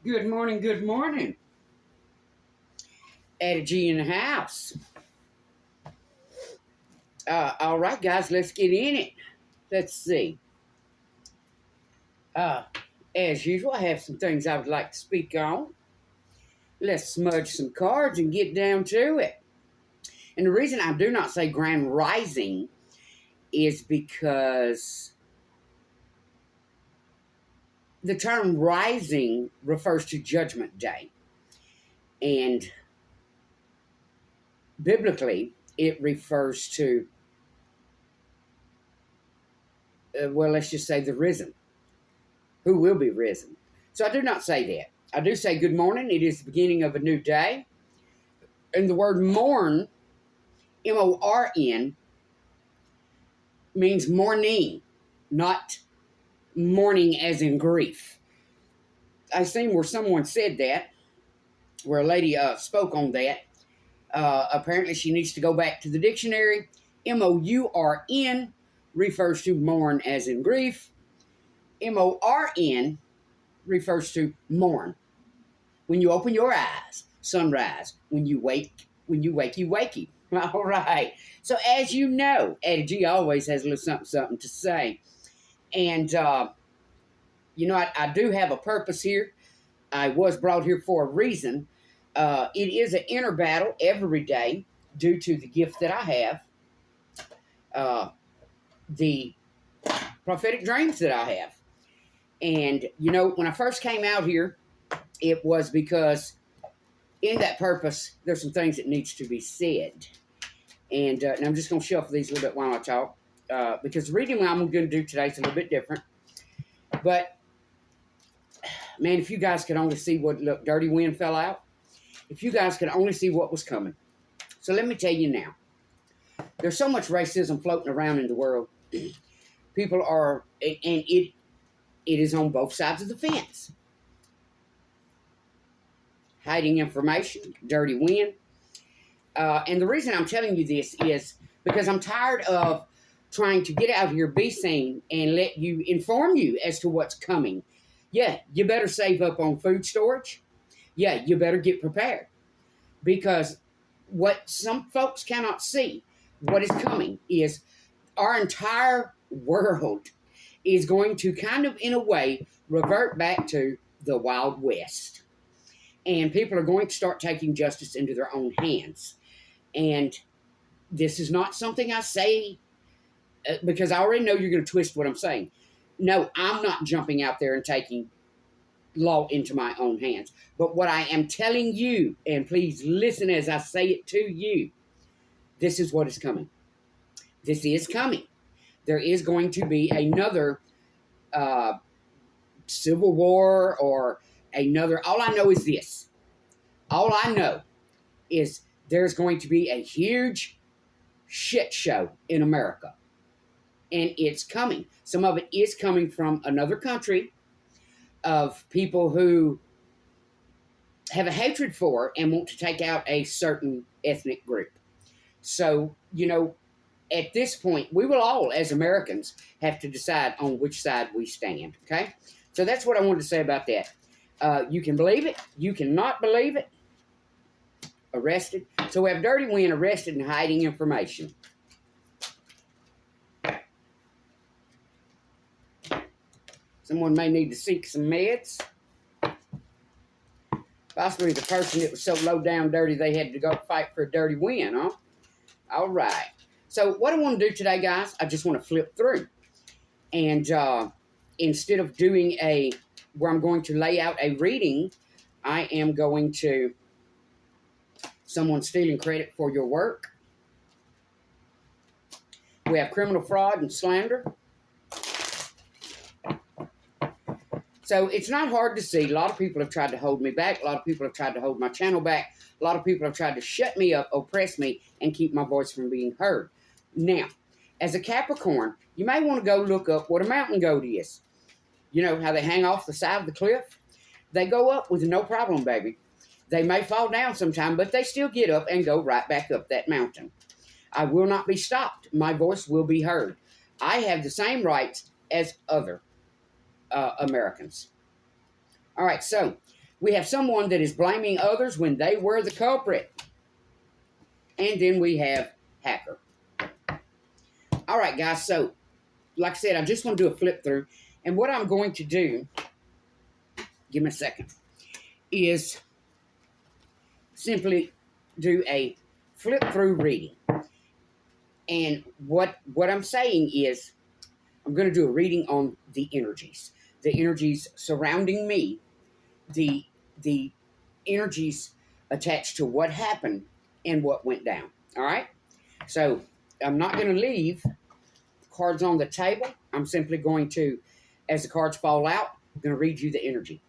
Good morning, good morning. Ada G in the house. All right, guys, let's get in it. Let's see. Uh, as usual, I have some things I would like to speak on. Let's smudge some cards and get down to it. And the reason I do not say Grand Rising is because the term rising refers to Judgment Day. And biblically, it refers to, let's just say the risen, who will be risen. So I do not say that. I do say good morning. It is the beginning of a new day. And the word mourn, M-O-R-N, means mourning, not mourning as in grief. I seen where someone said that, where a lady spoke on that. Apparently she needs to go back to the dictionary. M-O-U-R-N refers to mourn as in grief. M-O-R-N refers to mourn. When you open your eyes, sunrise. When you wake, you wakey. All right. So as you know, Eddie G always has a little something to say. And, I do have a purpose here. I was brought here for a reason. It is an inner battle every day due to the gift that I have. The prophetic dreams that I have. And, when I first came out here, it was because in that purpose, there's some things that needs to be said. And I'm just going to shuffle these a little bit while I talk. Because the reading I'm going to do today is a little bit different. But, man, if you guys could only see what, look, Dirty Wind fell out. If you guys could only see what was coming. So let me tell you now. There's so much racism floating around in the world. People are, and it is on both sides of the fence. Hiding information, dirty wind. And the reason I'm telling you this is because I'm tired of trying to get out here, be seen, and inform you as to what's coming. Yeah, you better save up on food storage. Yeah, you better get prepared. Because what some folks cannot see, what is coming is our entire world is going to kind of, in a way, revert back to the Wild West. And people are going to start taking justice into their own hands. And this is not something I say because I already know you're going to twist what I'm saying. No, I'm not jumping out there and taking law into my own hands. But what I am telling you, and please listen as I say it to you, this is what is coming. This is coming. There is going to be another civil war or another. All I know is this. All I know is there's going to be a huge shit show in America. And it's coming. Some of it is coming from another country of people who have a hatred for and want to take out a certain ethnic group. So, at this point, we will all, as Americans, have to decide on which side we stand, okay? So that's what I wanted to say about that. You can believe it. You cannot believe it. Arrested. So we have Dirty Wind arrested and hiding information. Someone may need to seek some meds. Possibly the person that was so low down dirty they had to go fight for a dirty win, huh? All right. So what I want to do today, guys, I just want to flip through. And instead of doing where I'm going to lay out a reading, I am going to, someone stealing credit for your work. We have criminal fraud and slander. So it's not hard to see. A lot of people have tried to hold me back. A lot of people have tried to hold my channel back. A lot of people have tried to shut me up, oppress me, and keep my voice from being heard. Now, as a Capricorn, you may want to go look up what a mountain goat is. You know how they hang off the side of the cliff? They go up with no problem, baby. They may fall down sometime, but they still get up and go right back up that mountain. I will not be stopped. My voice will be heard. I have the same rights as other Americans. All right, so We have someone that is blaming others when they were the culprit. And then we have hacker. All right, guys. So, like I said, I just want to do a flip through. And what I'm going to do, give me a second, is simply do a flip through reading. And what I'm saying is, I'm going to do a reading on the energies surrounding me, the energies attached to what happened and what went down. All right? So I'm not going to leave cards on the table. I'm simply going to, as the cards fall out, I'm going to read you the energy.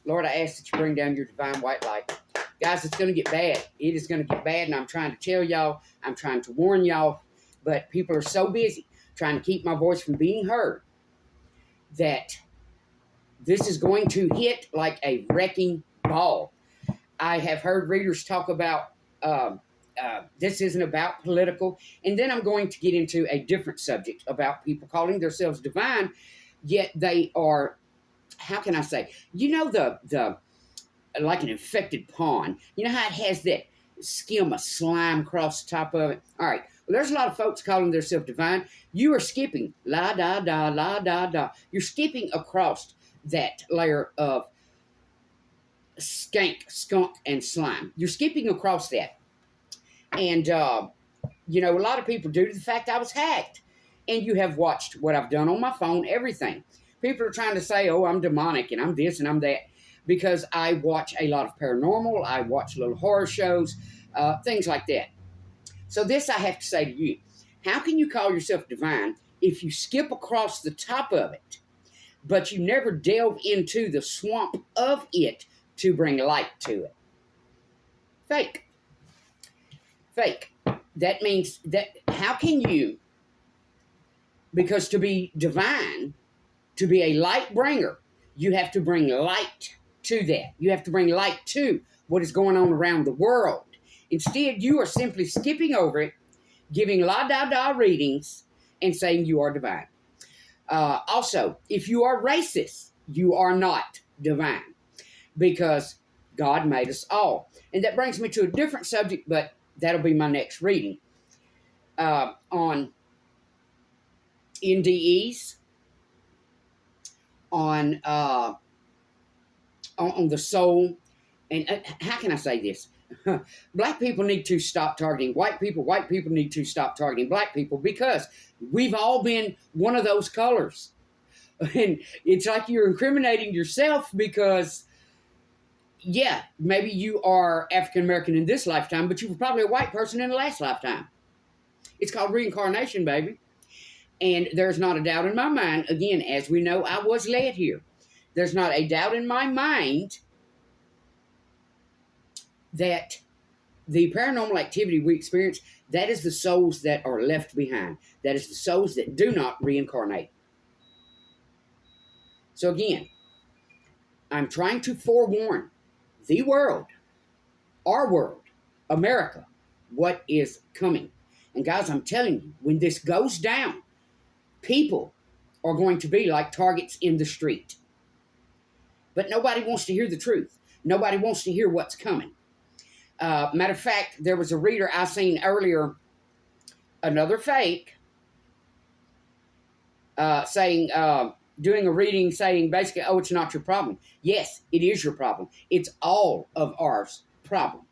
Lord, I ask that you bring down your divine white light. Guys, it's going to get bad. It is going to get bad, and I'm trying to tell y'all, I'm trying to warn y'all, but people are so busy trying to keep my voice from being heard that this is going to hit like a wrecking ball. I have heard readers talk about this isn't about political, and then I'm going to get into a different subject about people calling themselves divine, yet they are, how can I say, you know, the like an infected pond. You know how it has that skim of slime across the top of it? All right. Well, there's a lot of folks calling themselves divine. You are skipping la da da la da da. You're skipping across that layer of skunk, and slime. You're skipping across that. And, you know, a lot of people, due to the fact I was hacked, and you have watched what I've done on my phone, everything. People are trying to say, oh, I'm demonic, and I'm this, and I'm that. Because I watch a lot of paranormal, I watch little horror shows, things like that. So this I have to say to you. How can you call yourself divine if you skip across the top of it, but you never delve into the swamp of it to bring light to it? Fake. Fake. That means that how can you, because to be divine, to be a light bringer, you have to bring light to that. You have to bring light to what is going on around the world. Instead, you are simply skipping over it, giving la-da-da readings, and saying you are divine. Also, if you are racist, you are not divine, because God made us all. And that brings me to a different subject, but that'll be my next reading. On NDEs, on the soul, and how can I say this? Black people need to stop targeting white people. White people need to stop targeting black people, because we've all been one of those colors. And it's like you're incriminating yourself because, yeah, maybe you are African American in this lifetime, but you were probably a white person in the last lifetime. It's called reincarnation, baby. And there's not a doubt in my mind, again, as we know, I was led here. There's not a doubt in my mind that the paranormal activity we experience, that is the souls that are left behind. That is the souls that do not reincarnate. So again, I'm trying to forewarn the world, our world, America, what is coming. And guys, I'm telling you, when this goes down, people are going to be like targets in the street. But nobody wants to hear the truth. Nobody wants to hear what's coming. Matter of fact, there was a reader I seen earlier, another fake, saying, doing a reading saying basically, oh, it's not your problem. Yes, it is your problem. It's all of ours problem.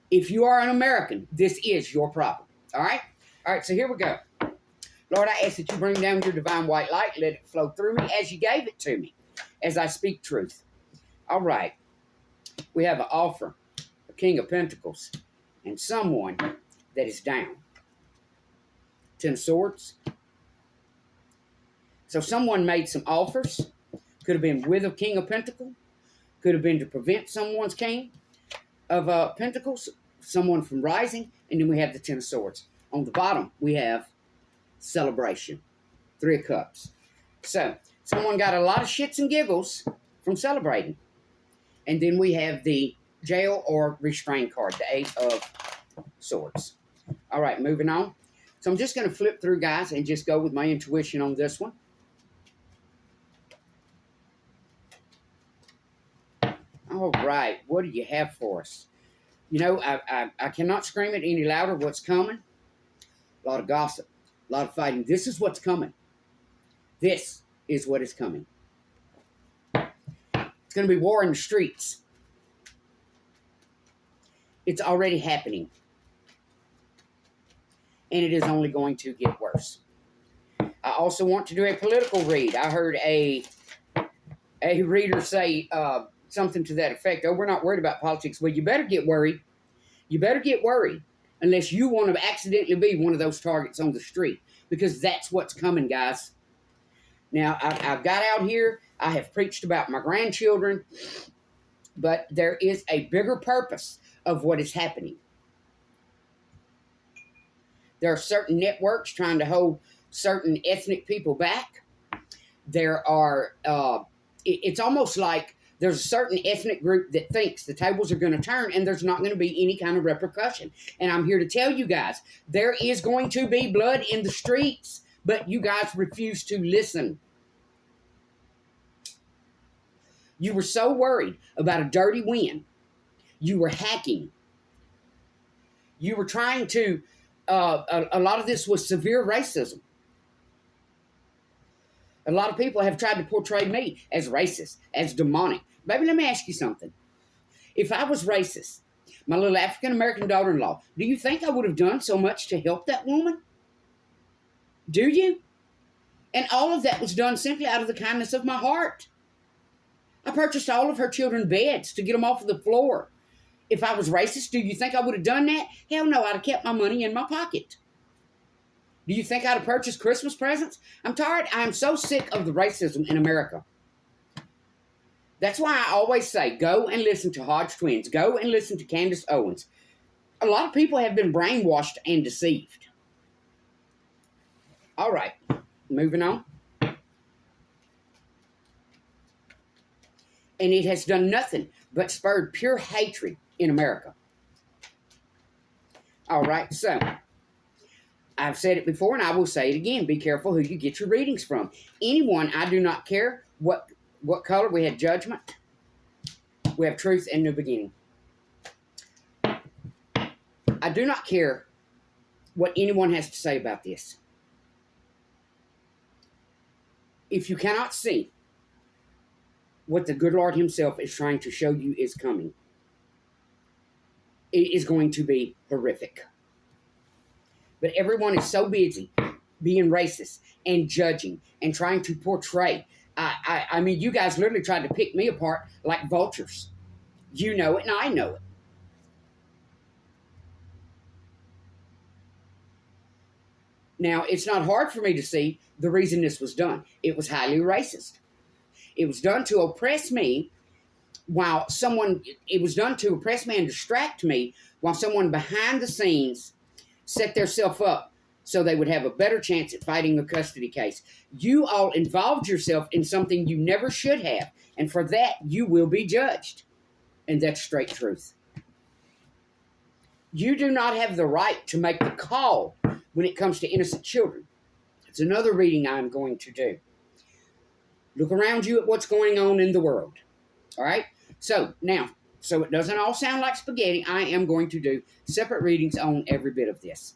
If you are an American, this is your problem. All right? All right, so here we go. Lord, I ask that you bring down your divine white light. Let it flow through me as you gave it to me, as I speak truth. All right. We have an offer, a King of Pentacles, and someone that is down. 10 of Swords. So someone made some offers. Could have been with a King of Pentacles. Could have been to prevent someone's King of Pentacles, someone from rising. And then we have the 10 of Swords. On the bottom, we have celebration. 3 of Cups. So, someone got a lot of shits and giggles from celebrating. And then we have the jail or restraint card, the 8 of Swords. All right, moving on. So I'm just going to flip through, guys, and just go with my intuition on this one. All right, what do you have for us? You know, I cannot scream it any louder what's coming. A lot of gossip, a lot of fighting. This is what's coming. This is what is coming. It's going to be war in the streets. It's already happening. And it is only going to get worse. I also want to do a political read. I heard a reader say something to that effect. Oh, we're not worried about politics. Well, you better get worried. You better get worried unless you want to accidentally be one of those targets on the street, because that's what's coming, guys. Now, I've got out here. I have preached about my grandchildren, but there is a bigger purpose of what is happening. There are certain networks trying to hold certain ethnic people back. There are, it's almost like there's a certain ethnic group that thinks the tables are going to turn and there's not going to be any kind of repercussion. And I'm here to tell you guys, there is going to be blood in the streets, but you guys refuse to listen. You were so worried about a dirty win. You were hacking. You were trying to, a lot of this was severe racism. A lot of people have tried to portray me as racist, as demonic. Baby, let me ask you something. If I was racist, my little African-American daughter-in-law, do you think I would have done so much to help that woman? Do you? And all of that was done simply out of the kindness of my heart. I purchased all of her children beds to get them off of the floor. If I was racist, do you think I would have done that? Hell no, I'd have kept my money in my pocket. Do you think I'd have purchased Christmas presents? I'm tired. I'm so sick of the racism in America. That's why I always say, go and listen to Hodge Twins. Go and listen to Candace Owens. A lot of people have been brainwashed and deceived. All right, moving on. And it has done nothing but spurred pure hatred in America. All right, so I've said it before and I will say it again. Be careful who you get your readings from. Anyone, I do not care what color. We have judgment. We have truth and new beginning. I do not care what anyone has to say about this. If you cannot see what the good Lord himself is trying to show you is coming, it is going to be horrific. But everyone is so busy being racist and judging and trying to portray. I mean, you guys literally tried to pick me apart like vultures. You know it and I know it. Now, it's not hard for me to see the reason this was done. It was highly racist. It was done to oppress me it was done to oppress me and distract me while someone behind the scenes set themselves up so they would have a better chance at fighting the custody case. You all involved yourself in something you never should have, and for that, you will be judged. And that's straight truth. You do not have the right to make the call when it comes to innocent children. It's another reading I'm going to do. Look around you at what's going on in the world. All right? So, now, so it doesn't all sound like spaghetti, I am going to do separate readings on every bit of this.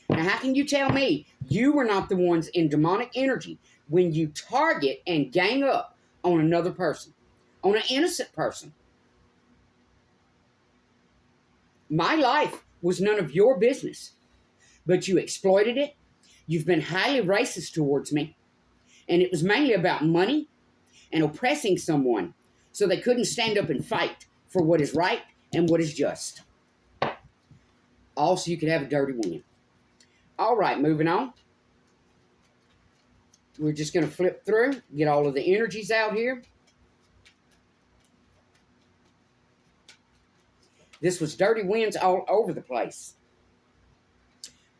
Now, how can you tell me you were not the ones in demonic energy when you target and gang up on another person, on an innocent person? My life was none of your business, but you exploited it. You've been highly racist towards me, and it was mainly about money and oppressing someone so they couldn't stand up and fight for what is right and what is just. All so you could have a dirty win. All right, moving on. We're just going to flip through, get all of the energies out here. This was dirty winds all over the place.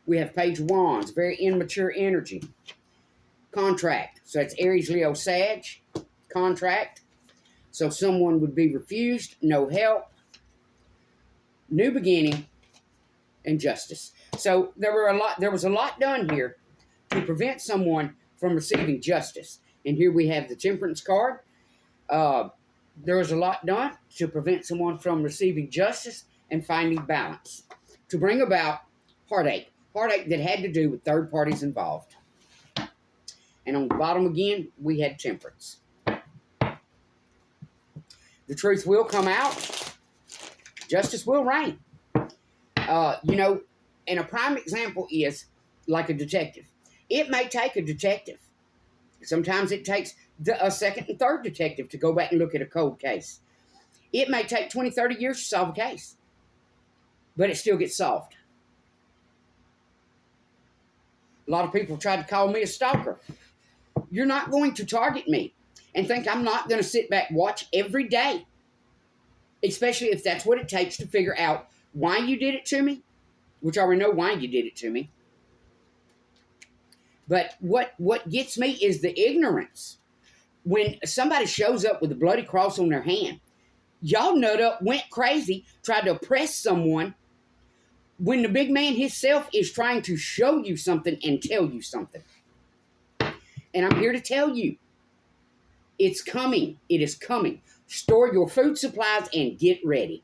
We have Page of Wands, very immature energy. Contract, so that's Aries, Leo, Sag. Contract, so someone would be refused, no help. New beginning, and justice. So there was a lot done here to prevent someone from receiving justice. And here we have the Temperance card. There is a lot done to prevent someone from receiving justice and finding balance, to bring about heartache that had to do with third parties involved. And on the bottom again, we had temperance. The truth will come out. Justice will reign. And a prime example is like a detective. It may take a detective. Sometimes it takes a second and third detective to go back and look at a cold case. It may take 20, 30 years to solve a case, but it still gets solved. A lot of people tried to call me a stalker. You're not going to target me and think I'm not going to sit back and watch every day, especially if that's what it takes to figure out why you did it to me, which I already know why you did it to me. But what gets me is the ignorance. When somebody shows up with a bloody cross on their hand, y'all nut up, went crazy, tried to oppress someone, when the big man himself is trying to show you something and tell you something. And I'm here to tell you, it's coming. It is coming. Store your food supplies and get ready.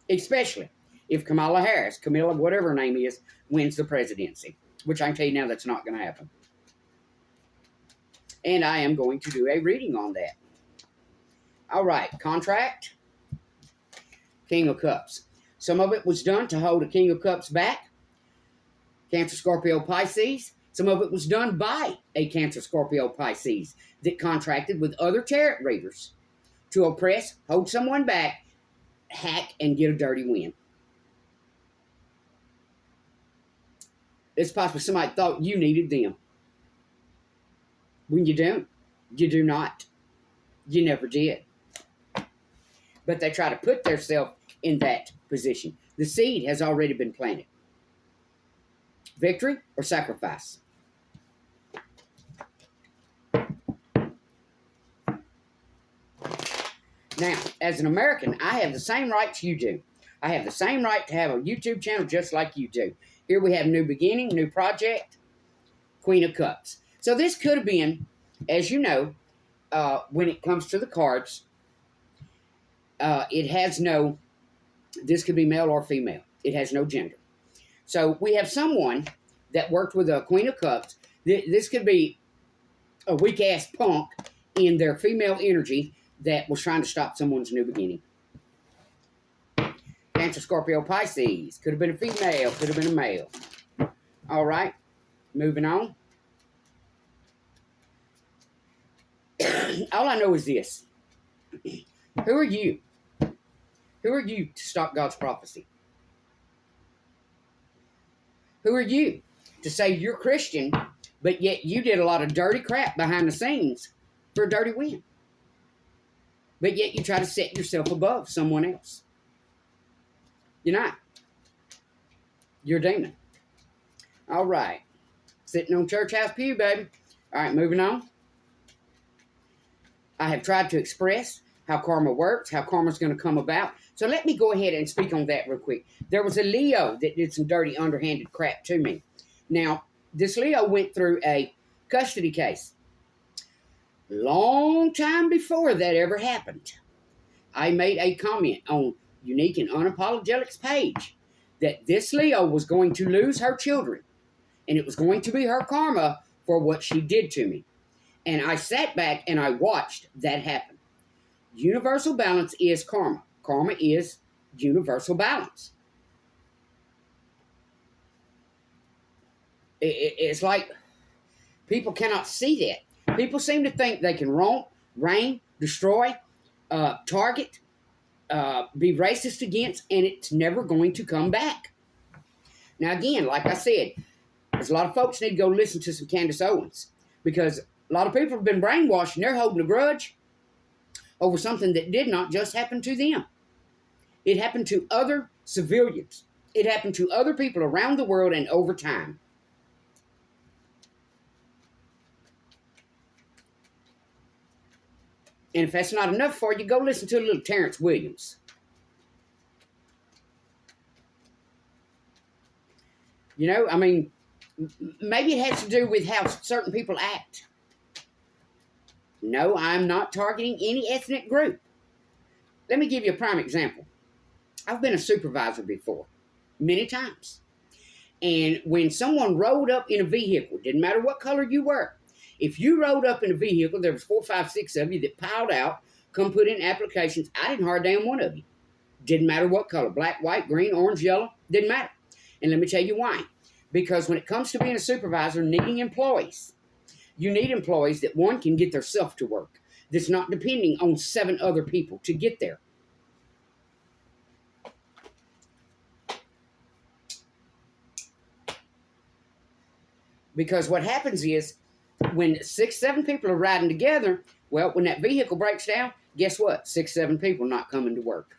Especially if Kamala Harris, Camilla, whatever her name is, wins the presidency. Which I can tell you now that's not going to happen. And I am going to do a reading on that. All right, contract. King of Cups. Some of it was done to hold a King of Cups back. Cancer, Scorpio, Pisces. Some of it was done by a Cancer, Scorpio, Pisces that contracted with other tarot readers to oppress, hold someone back, hack, and get a dirty win. It's possible somebody thought you needed them. When you don't, you do not. You never did. But they try to put themselves in that position. The seed has already been planted. Victory or sacrifice? Now, as an American, I have the same rights you do. I have the same right to have a YouTube channel just like you do. Here we have new beginning, new project, Queen of Cups. So this could have been, as you know, when it comes to the cards, it has no, this could be male or female. It has no gender. So we have someone that worked with a Queen of Cups. This could be a weak-ass punk in their female energy that was trying to stop someone's new beginning. Cancer, Scorpio, Pisces. Could have been a female. Could have been a male. All right. Moving on. All I know is this. Who are you? Who are you to stop God's prophecy? Who are you to say you're Christian, but yet you did a lot of dirty crap behind the scenes for a dirty win? But yet you try to set yourself above someone else. You're not. You're a demon. All right. Sitting on church house pew, baby. All right, moving on. I have tried to express how karma works, how karma's going to come about. So let me go ahead and speak on that real quick. There was a Leo that did some dirty, underhanded crap to me. Now, this Leo went through a custody case. Long time before that ever happened, I made a comment on Unique and Unapologetic's page that this Leo was going to lose her children, and it was going to be her karma for what she did to me. And I sat back and I watched that happen. Universal balance is karma. Karma is universal balance. It's like people cannot see that. People seem to think they can romp, reign, destroy, target, be racist against, and it's never going to come back. Now, again, like I said, there's a lot of folks need to go listen to some Candace Owens, because a lot of people have been brainwashed and they're holding a grudge over something that did not just happen to them. It happened to other civilians. It happened to other people around the world and over time. And if that's not enough for you, go listen to a little Terrence Williams. You know, I mean, maybe it has to do with how certain people act. No, I'm not targeting any ethnic group. Let me give you a prime example. I've been a supervisor before, many times. And when someone rode up in a vehicle, didn't matter what color you were, if you rode up in a vehicle, there was 4, 5, 6 of you that piled out, come put in applications. I didn't hire damn one of you. Didn't matter what color, black, white, green, orange, yellow, didn't matter. And let me tell you why. Because when it comes to being a supervisor, needing employees, you need employees that, one, can get themselves to work, that's not depending on 7 other people to get there. Because what happens is, when 6, 7 people are riding together, well, when that vehicle breaks down, guess what? 6, 7 people not coming to work.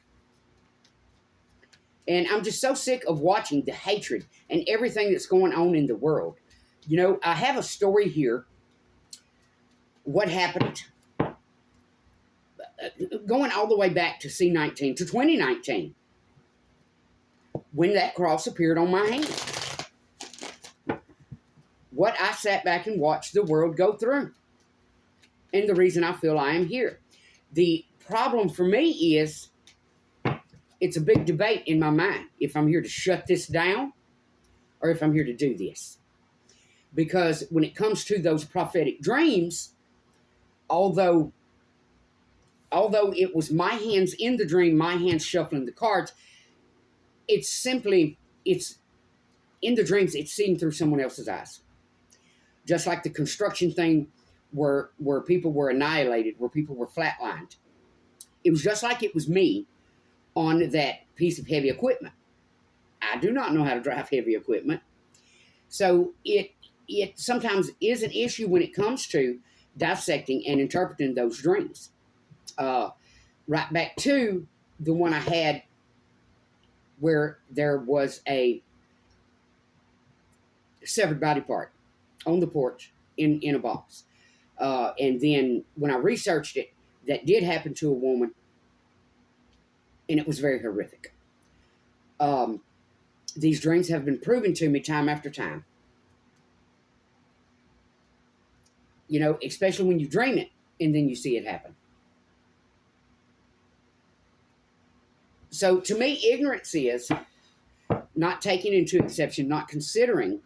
And I'm just so sick of watching the hatred and everything that's going on in the world. You know, I have a story here. What happened going all the way back to C19, to 2019, when that cross appeared on my hand. What I sat back and watched the world go through. And the reason I feel I am here. The problem for me is, it's a big debate in my mind if I'm here to shut this down or if I'm here to do this. Because when it comes to those prophetic dreams, although it was my hands in the dream, my hands shuffling the cards, it's in the dreams, it's seeing through someone else's eyes. Just like the construction thing where people were annihilated, where people were flatlined. It was just like it was me on that piece of heavy equipment. I do not know how to drive heavy equipment. So it sometimes is an issue when it comes to dissecting and interpreting those dreams. Right back to the one I had where there was a severed body part on the porch in a box. And then when I researched it, that did happen to a woman, and it was very horrific. These dreams have been proven to me time after time. You know, especially when you dream it and then you see it happen. So to me, ignorance is not taking into exception, not considering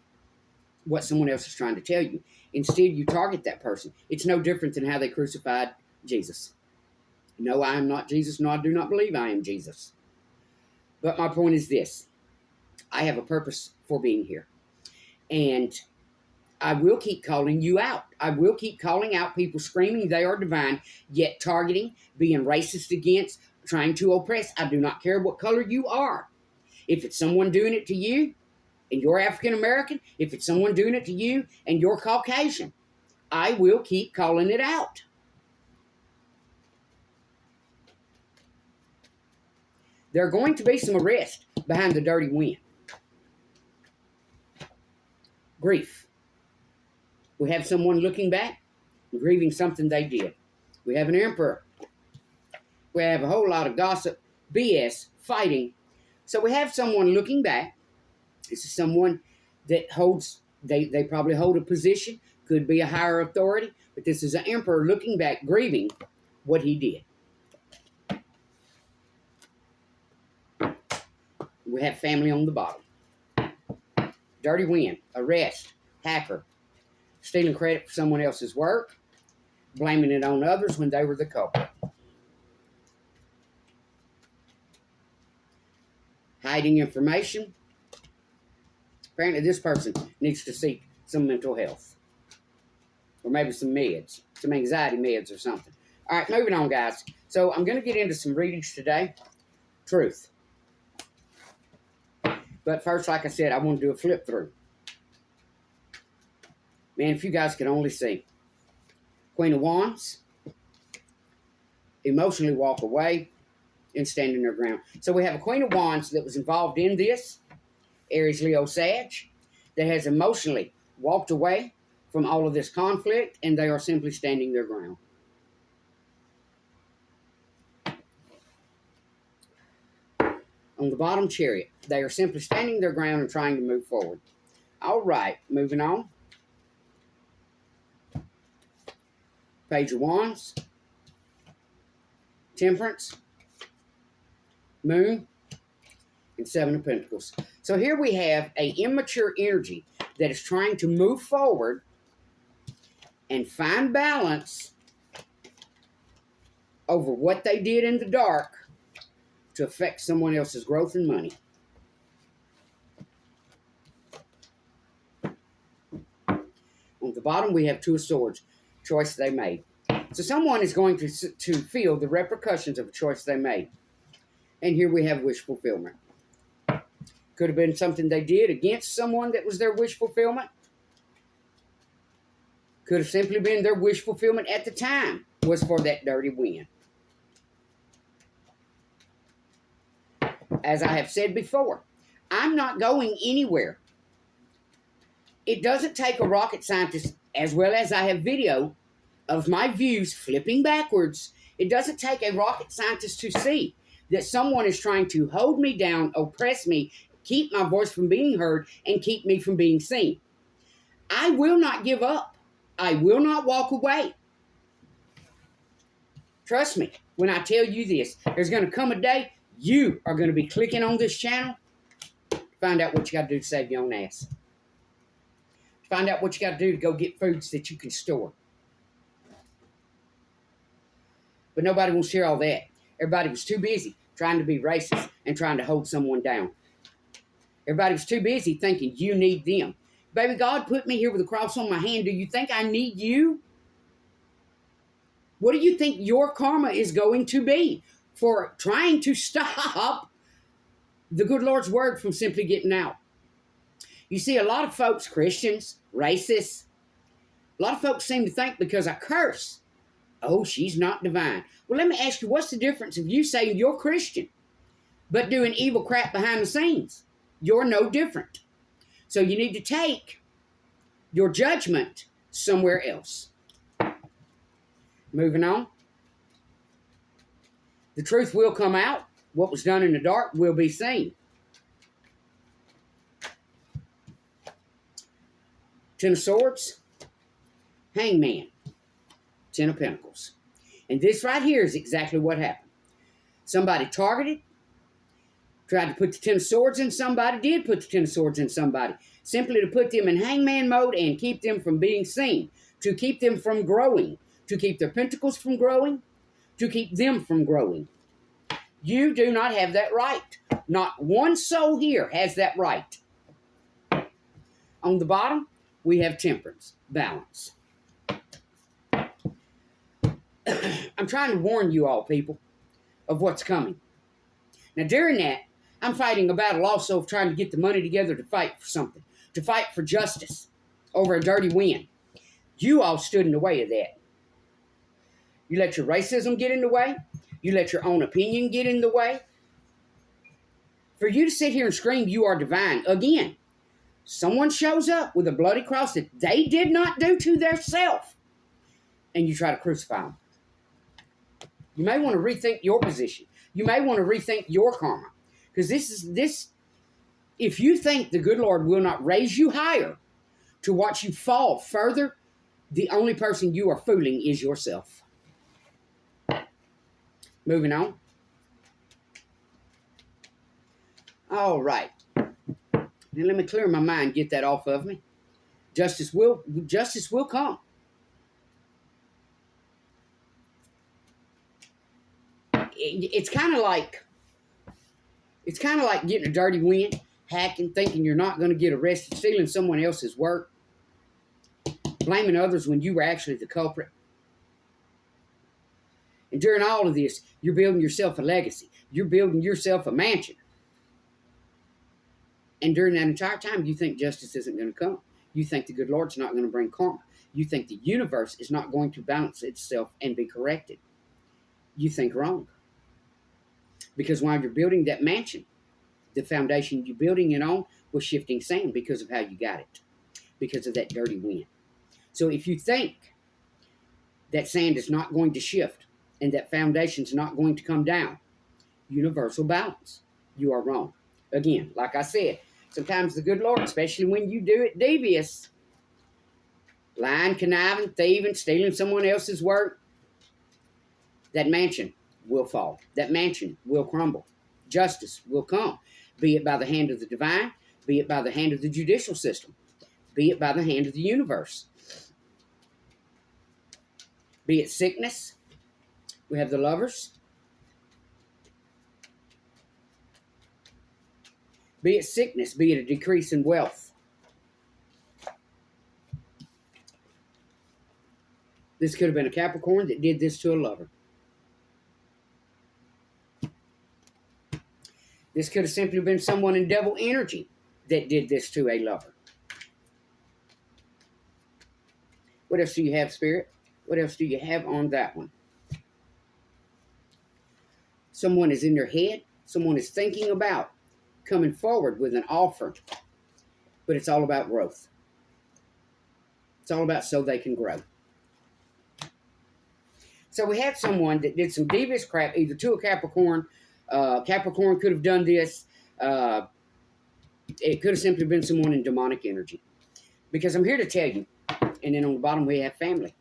what someone else is trying to tell you. Instead, you target that person. It's no different than how they crucified Jesus. No, I am not Jesus. No, I do not believe I am Jesus. But my point is this. I have a purpose for being here. And I will keep calling you out. I will keep calling out people screaming they are divine, yet targeting, being racist against, trying to oppress. I do not care what color you are. If it's someone doing it to you and you're African American, if it's someone doing it to you and you're Caucasian, I will keep calling it out. There are going to be some arrests behind the dirty wind. Grief. We have someone looking back and grieving something they did. We have an emperor. We have a whole lot of gossip, BS, fighting. So we have someone looking back. This is someone that holds, they probably hold a position, could be a higher authority, but this is an emperor looking back, grieving what he did. We have family on the bottom. Dirty wind, arrest, hacker, stealing credit for someone else's work, blaming it on others when they were the culprit. Hiding information. Apparently this person needs to seek some mental health. Or maybe some meds, some anxiety meds or something. All right, moving on, guys. So I'm going to get into some readings today. Truth. But first, like I said, I want to do a flip through. Man, if you guys could only see. Queen of Wands. Emotionally walk away and standing their ground. So we have a Queen of Wands that was involved in this. Aries, Leo, Sag. That has emotionally walked away from all of this conflict. And they are simply standing their ground. On the bottom, Chariot. They are simply standing their ground and trying to move forward. All right, moving on. Page of Wands, Temperance, Moon, and Seven of Pentacles. So here we have an immature energy that is trying to move forward and find balance over what they did in the dark to affect someone else's growth and money. On the bottom, we have Two of Swords, choice they made. So someone is going to feel the repercussions of a choice they made. And here we have wish fulfillment. Could have been something they did against someone that was their wish fulfillment. Could have simply been their wish fulfillment at the time was for that dirty win. As I have said before, I'm not going anywhere. It doesn't take a rocket scientist, as well as I have video of my views flipping backwards. It doesn't take a rocket scientist to see that someone is trying to hold me down, oppress me, keep my voice from being heard, and keep me from being seen. I will not give up. I will not walk away. Trust me, when I tell you this, there's going to come a day you are going to be clicking on this channel to find out what you got to do to save your own ass. Find out what you got to do to go get foods that you can store. But nobody will share all that. Everybody was too busy trying to be racist and trying to hold someone down. Everybody was too busy thinking you need them. Baby, God put me here with a cross on my hand. Do you think I need you? What do you think your karma is going to be for trying to stop the good Lord's word from simply getting out? You see, a lot of folks, Christians, racists, a lot of folks seem to think because I curse, oh, she's not divine. Well, let me ask you, what's the difference if you say you're Christian, but doing evil crap behind the scenes? You're no different. So you need to take your judgment somewhere else. Moving on. The truth will come out. What was done in the dark will be seen. Ten of Swords, Hangman, Ten of Pentacles. And this right here is exactly what happened. Somebody targeted, tried to put the Ten of Swords in somebody, did put the Ten of Swords in somebody, simply to put them in hangman mode and keep them from being seen, to keep them from growing, to keep their pentacles from growing, to keep them from growing. You do not have that right. Not one soul here has that right. On the bottom, we have temperance, balance. I'm trying to warn you all, people, of what's coming. Now, during that, I'm fighting a battle also of trying to get the money together to fight for something, to fight for justice over a dirty win. You all stood in the way of that. You let your racism get in the way. You let your own opinion get in the way. For you to sit here and scream you are divine, again, someone shows up with a bloody cross that they did not do to theirself, and you try to crucify them. You may want to rethink your position. You may want to rethink your karma. Because if you think the good Lord will not raise you higher to watch you fall further, the only person you are fooling is yourself. Moving on. All right. Now let me clear my mind, get that off of me. Justice will come. It's kind of like getting a dirty win, hacking, thinking you're not going to get arrested, stealing someone else's work, blaming others when you were actually the culprit. And during all of this, you're building yourself a legacy. You're building yourself a mansion. And during that entire time, you think justice isn't going to come. You think the good Lord's not going to bring karma. You think the universe is not going to balance itself and be corrected. You think wrong. Because while you're building that mansion, the foundation you're building it on was shifting sand because of how you got it. Because of that dirty wind. So if you think that sand is not going to shift and that foundation's not going to come down, universal balance, you are wrong. Again, like I said, sometimes the good Lord, especially when you do it devious, lying, conniving, thieving, stealing someone else's work, that mansion will fall. That mansion will crumble. Justice will come, be it by the hand of the divine, be it by the hand of the judicial system, be it by the hand of the universe. Be it sickness, we have the Lovers. Be it sickness, be it a decrease in wealth. This could have been a Capricorn that did this to a lover. This could have simply been someone in devil energy that did this to a lover. What else do you have, Spirit? What else do you have on that one? Someone is in their head. Someone is thinking about coming forward with an offer. But it's all about growth. It's all about so they can grow. So we have someone that did some devious crap, either to a Capricorn. Capricorn could have done this. It could have simply been someone in demonic energy. Because I'm here to tell you, and then on the bottom we have family.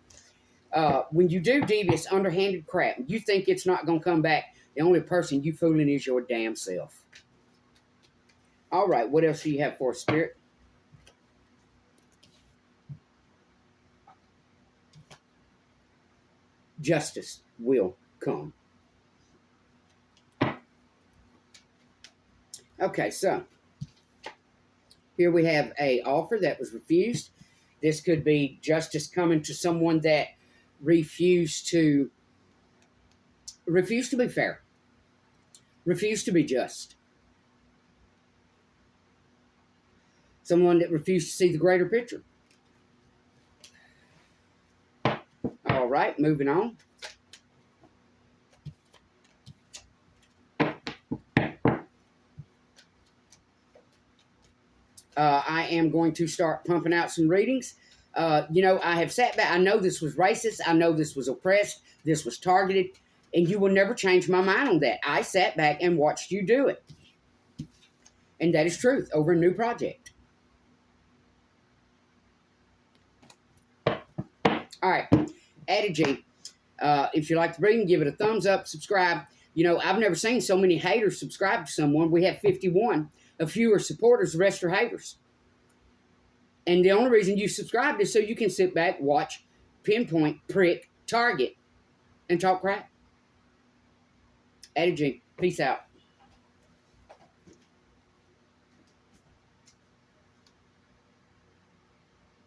When you do devious, underhanded crap, you think it's not going to come back, the only person you fooling is your damn self. All right, what else do you have for us, Spirit? Justice will come. Okay, so here we have an offer that was refused. This could be justice coming to someone that refused to be fair, refused to be just. Someone that refused to see the greater picture. All right, moving on. I am going to start pumping out some readings. I have sat back. I know this was racist. I know this was oppressed. This was targeted. And you will never change my mind on that. I sat back and watched you do it. And that is truth over a new project. All right. Addie G. If you like the reading, give it a thumbs up. Subscribe. I've never seen so many haters subscribe to someone. We have 51. A few are supporters, the rest are haters. And the only reason you subscribed is so you can sit back, watch, pinpoint, prick, target, and talk crap. Addie G. Peace out.